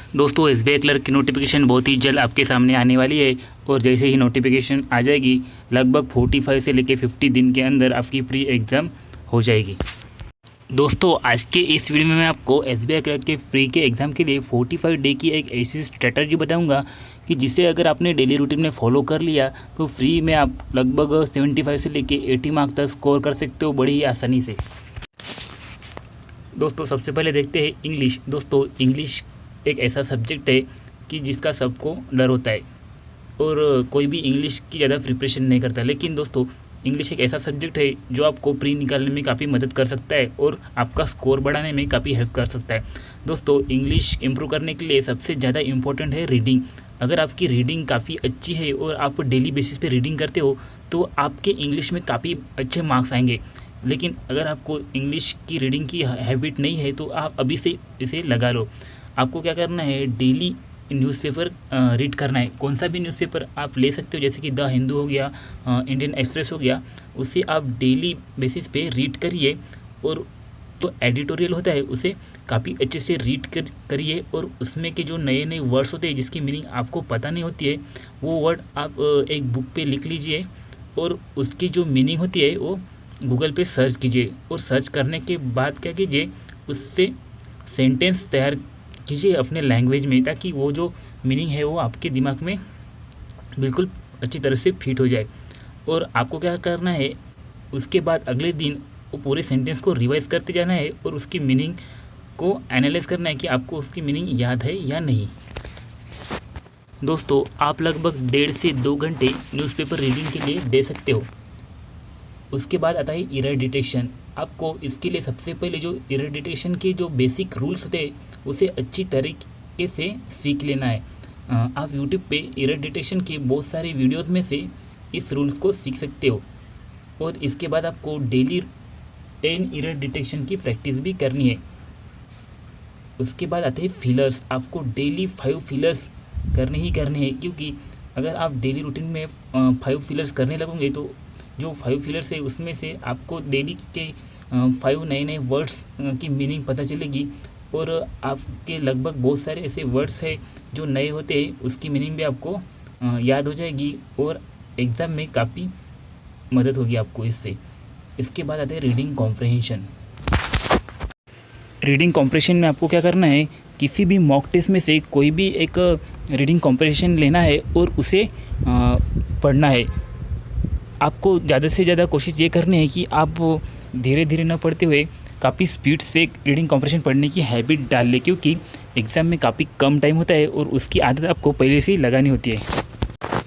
दोस्तों SBI clerk की notification बहुत ही जल्द आपके सामने आने वाली है और जैसे ही नोटिफिकेशन आ जाएगी लगभग 45 से लेकर 50 दिन के अंदर आपकी प्री एग्ज़ाम हो जाएगी। दोस्तों आज के इस वीडियो में मैं आपको एसबीआई क्लर्क के फ्री के एग्ज़ाम के लिए 45 डे की एक ऐसी स्ट्रेटजी बताऊंगा कि जिसे अगर आपने डेली रूटीन में फॉलो कर लिया तो फ्री में आप लगभग 75 से लेकर 80 मार्क्स तक स्कोर कर सकते हो बड़ी ही आसानी से। दोस्तों सबसे पहले देखते हैं इंग्लिश। दोस्तों इंग्लिश एक ऐसा सब्जेक्ट है कि जिसका सबको डर होता है और कोई भी इंग्लिश की ज़्यादा प्रिपरेशन नहीं करता, लेकिन दोस्तों इंग्लिश एक ऐसा सब्जेक्ट है जो आपको प्री निकालने में काफ़ी मदद कर सकता है और आपका स्कोर बढ़ाने में काफ़ी हेल्प कर सकता है। दोस्तों इंग्लिश इम्प्रूव करने के लिए सबसे ज़्यादा इम्पोर्टेंट है रीडिंग। अगर आपकी रीडिंग काफ़ी अच्छी है और आप डेली बेसिस पे रीडिंग करते हो तो आपके इंग्लिश में काफ़ी अच्छे मार्क्स आएंगे। लेकिन अगर आपको इंग्लिश की रीडिंग की हैबिट नहीं है तो आप अभी से इसे लगा लो। आपको क्या करना है, डेली न्यूज़पेपर रीड करना है। कौन सा भी न्यूज़पेपर आप ले सकते हो, जैसे कि द हिंदू हो गया, इंडियन एक्सप्रेस हो गया, उसे आप डेली बेसिस पे रीड करिए और तो एडिटोरियल होता है उसे काफ़ी अच्छे से रीड करिए और उसमें के जो नए नए वर्ड्स होते हैं जिसकी मीनिंग आपको पता नहीं होती है वो वर्ड आप एक बुक पे लिख लीजिए और उसकी जो मीनिंग होती है वो गूगल पे सर्च कीजिए और सर्च करने के बाद क्या कीजिए, उससे सेंटेंस तैयार कीजिए अपने लैंग्वेज में, ताकि वो जो मीनिंग है वो आपके दिमाग में बिल्कुल अच्छी तरह से फिट हो जाए। और आपको क्या करना है, उसके बाद अगले दिन वो पूरे सेंटेंस को रिवाइज करते जाना है और उसकी मीनिंग को एनालाइज करना है कि आपको उसकी मीनिंग याद है या नहीं। दोस्तों आप लगभग 1.5 से 2 घंटे न्यूज़पेपर रीडिंग के लिए दे सकते हो। उसके बाद आता है एरर डिटेक्शन। आपको इसके लिए सबसे पहले जो एरर डिटेक्शन के जो बेसिक रूल्स होते हैं उसे अच्छी तरीके से सीख लेना है। आप यूट्यूब पे एरर डिटेक्शन के बहुत सारे वीडियोस में से इस रूल्स को सीख सकते हो और इसके बाद आपको डेली 10 एरर डिटेक्शन की प्रैक्टिस भी करनी है। उसके बाद आते हैं फिलर्स। आपको डेली 5 फिलर्स करने ही करने हैं, क्योंकि अगर आप डेली रूटीन में 5 फिलर्स करने लगोगे तो जो 5 फिलर्स है उसमें से आपको डेली के 5 नए नए वर्ड्स की मीनिंग पता चलेगी और आपके लगभग बहुत सारे ऐसे वर्ड्स हैं जो नए होते हैं उसकी मीनिंग भी आपको याद हो जाएगी और एग्ज़ाम में काफ़ी मदद होगी आपको इससे। इसके बाद आते हैं रीडिंग कॉम्प्रहेंशन। रीडिंग कॉम्प्रहेंशन में आपको क्या करना है, किसी भी मॉक टेस्ट में से कोई भी एक रीडिंग कॉम्प्रहेंशन लेना है और उसे पढ़ना है। आपको ज़्यादा से ज़्यादा कोशिश ये करनी है कि आप धीरे धीरे न पढ़ते हुए काफ़ी स्पीड से रीडिंग कॉम्प्रहेंशन पढ़ने की हैबिट डाल लें, क्योंकि एग्ज़ाम में काफ़ी कम टाइम होता है और उसकी आदत आपको पहले से ही लगानी होती है।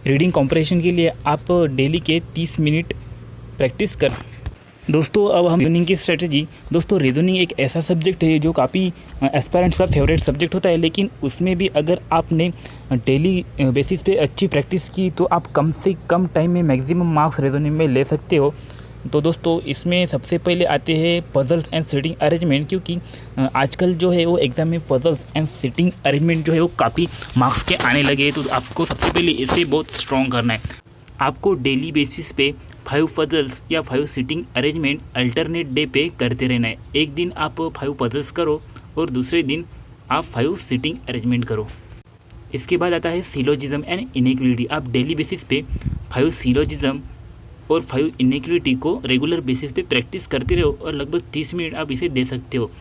रीडिंग कॉम्प्रहेंशन के लिए आप डेली के 30 मिनट प्रैक्टिस कर। दोस्तों अब हम रीजनिंग की स्ट्रेटजी। दोस्तों रीजनिंग एक ऐसा सब्जेक्ट है जो काफ़ी एस्पायरेंट्स का फेवरेट सब्जेक्ट होता है, लेकिन उसमें भी अगर आपने डेली बेसिस पे अच्छी प्रैक्टिस की तो आप कम से कम टाइम में मैक्सिमम मार्क्स रीजनिंग में ले सकते हो। तो दोस्तों इसमें सबसे पहले आते हैं पजल्स एंड सिटिंग अरेंजमेंट, क्योंकि आजकल जो है वो एग्ज़ाम में पजल्स एंड सिटिंग अरेंजमेंट जो है वो काफ़ी मार्क्स के आने लगे हैं। तो आपको सबसे पहले इसे बहुत स्ट्रॉन्ग करना है। आपको डेली बेसिस पे 5 पजल्स या 5 सिटिंग अरेंजमेंट अल्टरनेट डे पे करते रहना है। एक दिन आप 5 पजल्स करो और दूसरे दिन आप 5 सिटिंग अरेंजमेंट करो। इसके बाद आता है सिलोजिज्म एंड इनइक्वालिटी। आप डेली बेसिस पे 5 सिलोजिज्म और 5 इनइक्वालिटी को रेगुलर बेसिस पे प्रैक्टिस करते रहो और लगभग 30 मिनट आप इसे दे सकते हो।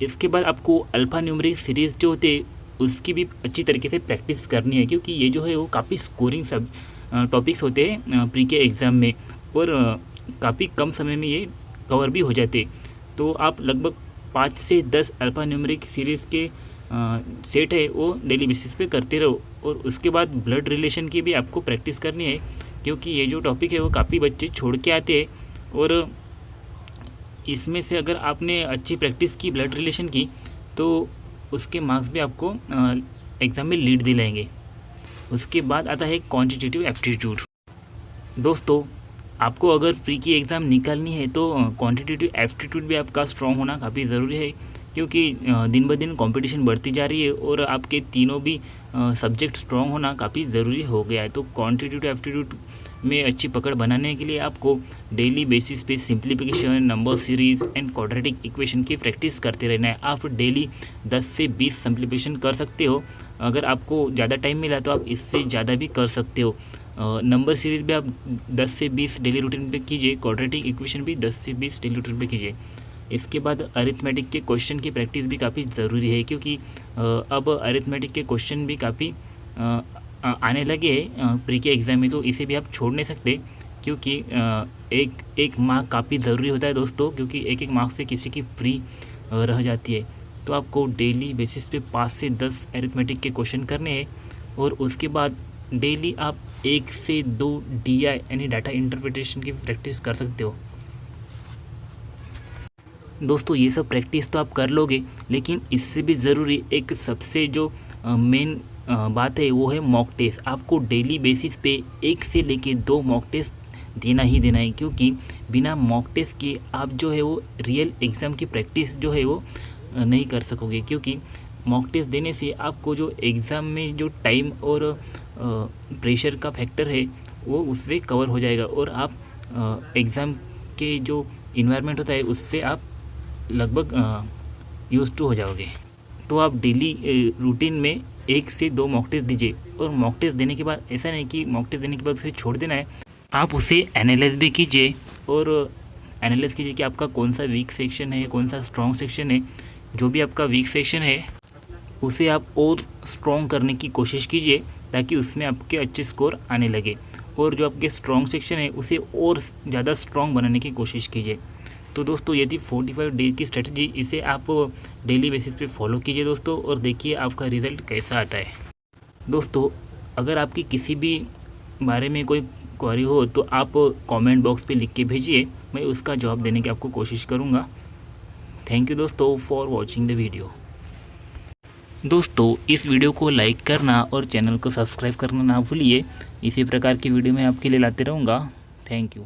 इसके बाद आपको अल्फ़ा न्यूमेरिक सीरीज़ जो होते हैं उसकी भी अच्छी तरीके से प्रैक्टिस करनी है, क्योंकि ये जो है वो काफ़ी स्कोरिंग सब टॉपिक्स होते हैं प्री के एग्ज़ाम में और काफ़ी कम समय में ये कवर भी हो जाते। तो आप लगभग 5 से 10 अल्फ़ा न्यूमेरिक सीरीज़ के सेट है वो डेली बेसिस पे करते रहो। और उसके बाद ब्लड रिलेशन की भी आपको प्रैक्टिस करनी है, क्योंकि ये जो टॉपिक है वो काफ़ी बच्चे छोड़ के आते हैं और इसमें से अगर आपने अच्छी प्रैक्टिस की ब्लड रिलेशन की तो उसके मार्क्स भी आपको एग्ज़ाम में लीड दिलाएंगे। उसके बाद आता है क्वांटिटेटिव एप्टीट्यूड। दोस्तों आपको अगर फ्री की एग्ज़ाम निकालनी है तो क्वांटिटेटिव एप्टीट्यूड भी आपका स्ट्रॉन्ग होना काफ़ी ज़रूरी है, क्योंकि दिन ब दिन कंपटीशन बढ़ती जा रही है और आपके तीनों भी सब्जेक्ट स्ट्रॉन्ग होना काफ़ी ज़रूरी हो गया है। तो क्वांटिटेटिव एप्टीट्यूड में अच्छी पकड़ बनाने के लिए आपको डेली बेसिस पे simplification, number series and quadratic equation की प्रैक्टिस करते रहना है। आप डेली 10 से 20 सिंप्लीफिकेशन कर सकते हो। अगर आपको ज़्यादा टाइम मिला तो आप इससे ज़्यादा भी कर सकते हो। नंबर सीरीज भी आप 10 से 20 डेली रूटीन पे कीजिए, क्वाड्रेटिक इक्वेशन भी 10 से 20 डेली रूटीन पे कीजिए। इसके बाद अरिथमेटिक के क्वेश्चन की प्रैक्टिस भी काफ़ी ज़रूरी है, क्योंकि अब अरिथमेटिक के क्वेश्चन भी काफ़ी आने लगे हैं प्री के एग्ज़ाम में, तो इसे भी आप छोड़ नहीं सकते, क्योंकि एक मार्क काफ़ी ज़रूरी होता है दोस्तों, क्योंकि एक मार्क से किसी की प्री रह जाती है। तो आपको डेली बेसिस पे 5 से 10 अरिथमेटिक के क्वेश्चन करने हैं, और उसके बाद डेली आप 1 से 2 DI यानी डाटा इंटरप्रिटेशन की प्रैक्टिस कर सकते हो। दोस्तों ये सब प्रैक्टिस तो आप कर लोगे, लेकिन इससे भी ज़रूरी एक सबसे जो मेन बात है वो है मॉक टेस्ट। आपको डेली बेसिस पे 1 से लेके 2 मॉक टेस्ट देना ही देना है, क्योंकि बिना मॉक टेस्ट के आप जो है वो रियल एग्ज़ाम की प्रैक्टिस जो है वो नहीं कर सकोगे। क्योंकि मॉक टेस्ट देने से आपको जो एग्ज़ाम में जो टाइम और प्रेशर का फैक्टर है वो उससे कवर हो जाएगा, और आप एग्ज़ाम के जो इन्वायरमेंट होता है उससे आप लगभग यूज़ टू हो जाओगे। तो आप डेली रूटीन में 1 से 2 मॉक टेस्ट दीजिए, और मॉक टेस्ट देने के बाद ऐसा नहीं कि मॉक टेस्ट देने के बाद उसे छोड़ देना है, आप उसे एनालाइज भी कीजिए, और एनालाइज कीजिए कि आपका कौन सा वीक सेक्शन है, कौन सा स्ट्रॉन्ग सेक्शन है। जो भी आपका वीक सेक्शन है उसे आप और स्ट्रॉन्ग करने की कोशिश कीजिए, ताकि उसमें आपके अच्छे स्कोर आने लगे, और जो आपके स्ट्रॉन्ग सेक्शन है उसे और ज़्यादा स्ट्रॉन्ग बनाने की कोशिश कीजिए। तो दोस्तों ये थी 45 डेज की स्ट्रेटजी, इसे आप डेली बेसिस पे फॉलो कीजिए दोस्तों, और देखिए आपका रिज़ल्ट कैसा आता है। दोस्तों अगर आपकी किसी भी बारे में कोई क्वेरी हो तो आप कमेंट बॉक्स पे लिख के भेजिए, मैं उसका जवाब देने की आपको कोशिश करूँगा। थैंक यू दोस्तों फॉर वॉचिंग द वीडियो। दोस्तों इस वीडियो को लाइक करना और चैनल को सब्सक्राइब करना ना भूलिए। इसी प्रकार की वीडियो मैं आपके लिए लाते रहूँगा। Thank you.